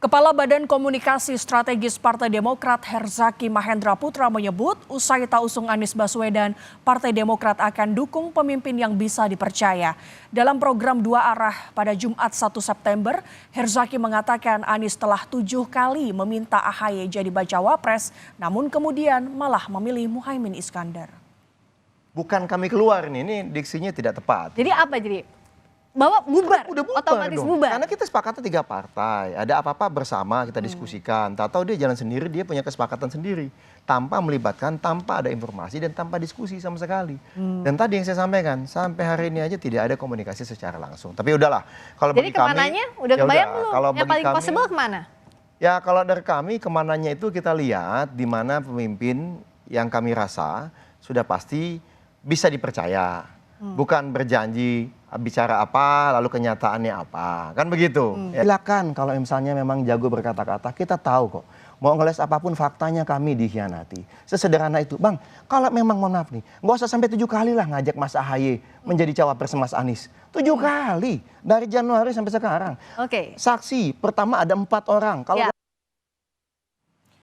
Kepala Badan Komunikasi Strategis Partai Demokrat Herzaki Mahendra Putra menyebut usai tak usung Anies Baswedan, Partai Demokrat akan dukung pemimpin yang bisa dipercaya. Dalam program Dua Arah pada Jumat 1 September, Herzaki mengatakan Anies telah 7 kali meminta AHY jadi bacawa pres, namun kemudian malah memilih Muhaimin Iskandar. Bukan kami keluar ini diksinya tidak tepat. Jadi apa jadi? Bahwa bubar, Udah bubar otomatis dong. bubar. Karena kita sepakatnya 3 partai, ada apa-apa bersama kita diskusikan. Tak tahu dia jalan sendiri, dia punya kesepakatan sendiri. Tanpa melibatkan, tanpa ada informasi dan tanpa diskusi sama sekali. Dan tadi yang saya sampaikan, sampai hari ini aja tidak ada komunikasi secara langsung. Tapi udahlah, kalau Jadi bagi kami. kemananya? Udah kebayang belum? Kalau Yang paling kami, possible kemana? Ya kalau dari kami kemananya itu kita lihat di mana pemimpin yang kami rasa sudah pasti bisa dipercaya. Bukan berjanji bicara apa lalu kenyataannya apa, kan begitu. Silakan kalau misalnya memang jago berkata-kata, kita tahu kok. Mau ngeles apapun faktanya kami dikhianati. Sesederhana itu. Bang, kalau memang mohon maaf nih, nggak usah sampai 7 kali lah ngajak Mas AHY menjadi cawapres Mas Anies. 7 kali dari Januari sampai sekarang. Oke. Saksi pertama ada 4 orang. Kalau